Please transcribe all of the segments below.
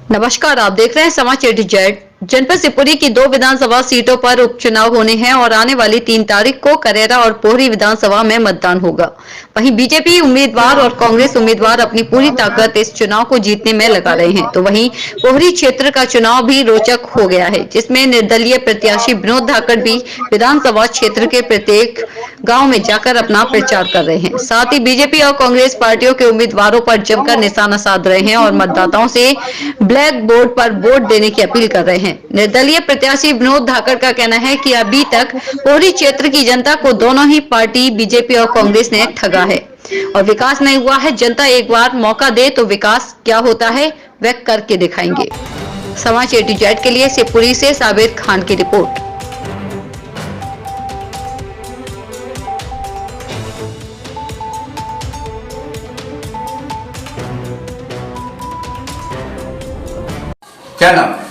नमस्कार, आप देख रहे हैं समाचार जेड। जनपद शिवपुरी की 2 विधानसभा सीटों पर उपचुनाव होने हैं और आने वाली 3 तारीख को करेरा और पोहरी विधानसभा में मतदान होगा। वहीं बीजेपी उम्मीदवार और कांग्रेस उम्मीदवार अपनी पूरी ताकत इस चुनाव को जीतने में लगा रहे हैं। तो वहीं पोहरी क्षेत्र का चुनाव भी रोचक हो गया है, जिसमें निर्दलीय प्रत्याशी विनोद धाकड़ भी विधानसभा क्षेत्र के प्रत्येक गाँव में जाकर अपना प्रचार कर रहे हैं। साथ ही बीजेपी और कांग्रेस पार्टियों के उम्मीदवारों पर जमकर निशाना साध रहे हैं और मतदाताओं से ब्लैक बोर्ड पर वोट देने की अपील कर रहे हैं। निर्दलीय प्रत्याशी विनोद धाकड़ का कहना है कि अभी तक पोहरी क्षेत्र की जनता को दोनों ही पार्टी बीजेपी और कांग्रेस ने ठगा है और विकास नहीं हुआ है। जनता एक बार मौका दे तो विकास क्या होता है वह करके दिखाएंगे। समाचार जेड के लिए शिवपुरी से साबिर खान की रिपोर्ट। क्या नाम है?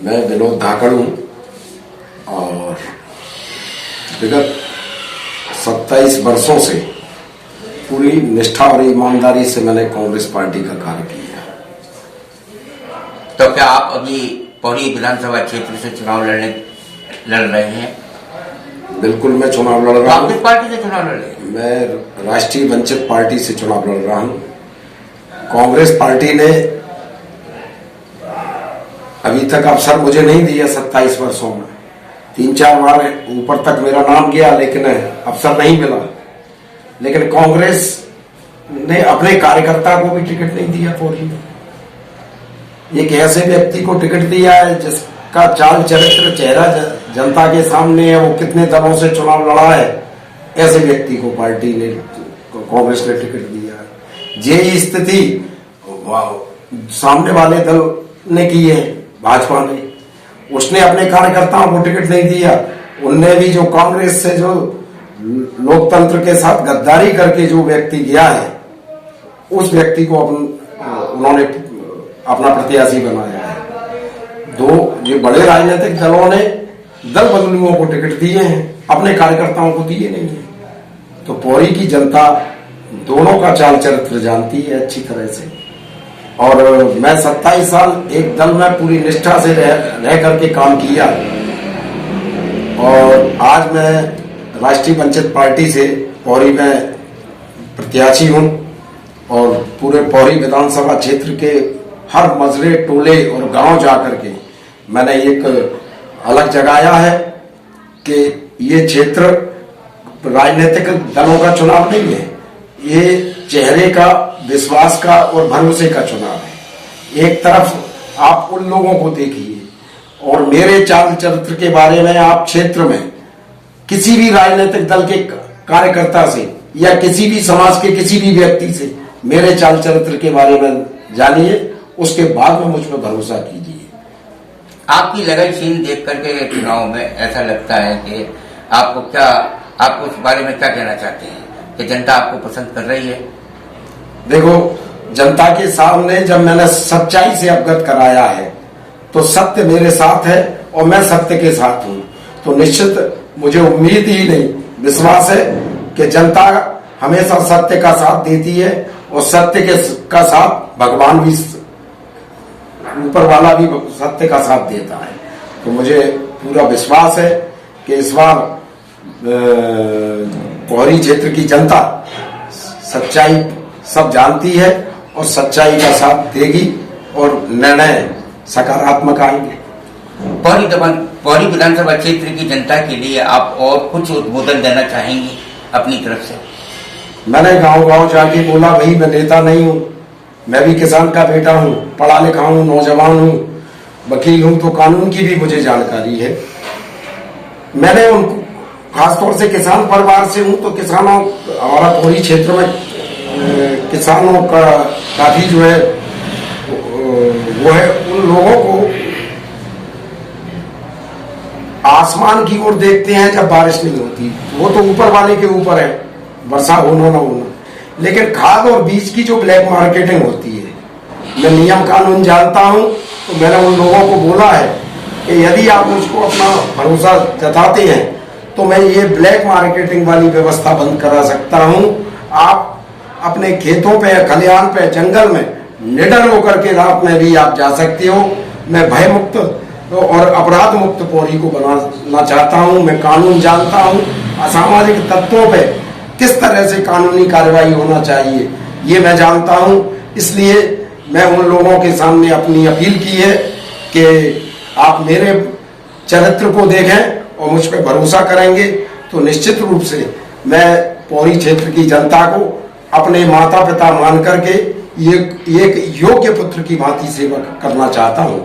मैं विनोद धाकड़ हूँ और विगत 27 वर्षों से पूरी निष्ठा और ईमानदारी से मैंने कांग्रेस पार्टी का कार्य किया। तो क्या आप अभी पौड़ी विधानसभा क्षेत्र से चुनाव लड़ रहे हैं? बिल्कुल, मैं चुनाव लड़ रहा हूँ। किस पार्टी से चुनाव लड़ रहे हैं? मैं राष्ट्रीय वंचित पार्टी से चुनाव लड़ रहा हूँ। कांग्रेस पार्टी ने अभी तक अवसर मुझे नहीं दिया। 27 वर्षों में 3-4 बार ऊपर तक मेरा नाम गया, लेकिन अवसर नहीं मिला। लेकिन कांग्रेस ने अपने कार्यकर्ता को भी टिकट नहीं दिया। पौड़ी में एक ऐसे व्यक्ति को टिकट दिया है जिसका चाल चरित्र चेहरा जनता के सामने है, वो कितने दलों से चुनाव लड़ा है, ऐसे व्यक्ति को पार्टी ने, कांग्रेस ने टिकट दिया है। ये स्थिति सामने वाले दल ने की है, भाजपा ने। उसने अपने कार्यकर्ताओं को टिकट नहीं दिया। उनने भी जो कांग्रेस से जो लोकतंत्र के साथ गद्दारी करके जो व्यक्ति गया है, उस व्यक्ति को उन्होंने अपना प्रत्याशी बनाया है। ये बड़े राजनीतिक दलों ने दल बदलुओं को टिकट दिए हैं, अपने कार्यकर्ताओं को दिए नहीं है। तो पौड़ी की जनता दोनों का चाल चरित्र जानती है अच्छी तरह से। और मैं 27 साल एक दल में पूरी निष्ठा से रह करके काम किया और आज मैं राष्ट्रीय वंचित पार्टी से पौड़ी में प्रत्याशी हूं और पूरे पौड़ी विधानसभा क्षेत्र के हर मजरे, टोले और गांव जाकर के मैंने एक अलग जगाया है कि ये क्षेत्र राजनीतिक दलों का चुनाव नहीं है, ये चेहरे का, विश्वास का और भरोसे का चुनाव है। एक तरफ आप उन लोगों को देखिए और मेरे चाल चरित्र के बारे में आप क्षेत्र में किसी भी राजनीतिक दल के कार्यकर्ता से या किसी भी समाज के किसी भी व्यक्ति से मेरे चाल चरित्र के बारे में जानिए, उसके बाद में मुझ पर भरोसा कीजिए। आपकी लगाईशीन देख करके चुनाव में ऐसा लगता है कि आपको उस बारे में क्या कहना चाहते हैं कि जनता आपको पसंद कर रही है? देखो, जनता के सामने जब मैंने सच्चाई से अवगत कराया है तो सत्य मेरे साथ है और मैं सत्य के साथ हूं। तो निश्चित मुझे उम्मीद ही नहीं, विश्वास है कि जनता हमेशा सत्य का साथ देती है और सत्य का साथ भगवान भी, ऊपर वाला भी सत्य का साथ देता है। तो मुझे पूरा विश्वास है कि इस बार पौड़ी क्षेत्र की जनता सच्चाई सब जानती है और सच्चाई का साथ देगी और निर्णय सकारात्मक आएंगे। पौड़ी विधानसभा क्षेत्र की जनता के लिए आप और कुछ उद्बोधन देना चाहेंगे अपनी तरफ से? मैंने गांव-गांव जाके बोला, भाई मैं नेता नहीं हूँ, मैं भी किसान का बेटा हूँ, पढ़ा लिखा हूँ, नौजवान हूँ, वकील हूँ, तो कानून की भी मुझे जानकारी है। मैंने उनको, खासतौर से किसान परिवार से हूँ, तो किसानों, हमारा पौड़ी क्षेत्र में किसानों का काफी जो है वो है, उन लोगों को आसमान की ओर देखते हैं जब बारिश नहीं होती। वो तो ऊपर वाले के ऊपर है, वर्षा होना ना होना। लेकिन खाद और बीज की जो ब्लैक मार्केटिंग होती है, मैं नियम कानून जानता हूं। तो मैंने उन लोगों को बोला है कि यदि आप मुझको अपना भरोसा जताते हैं तो मैं ये ब्लैक मार्केटिंग वाली व्यवस्था बंद करा सकता हूं। आप अपने खेतों पे, खलिहान पे, जंगल में निडर होकर के रात में भी आप जा सकते हो। मैं भय मुक्त और अपराध मुक्त पौरी को बनाना चाहता हूं। मैं कानून जानता हूं, असामाजिक तत्वों पे किस तरह से कानूनी कार्रवाई होना चाहिए ये मैं जानता हूं। इसलिए मैं उन लोगों के सामने अपनी अपील की है कि आप मेरे चरित्र को देखें और मुझ पर भरोसा करेंगे तो निश्चित रूप से मैं पौरी क्षेत्र की जनता को अपने माता पिता मान करके एक योग्य पुत्र की भांति सेवा करना चाहता हूं।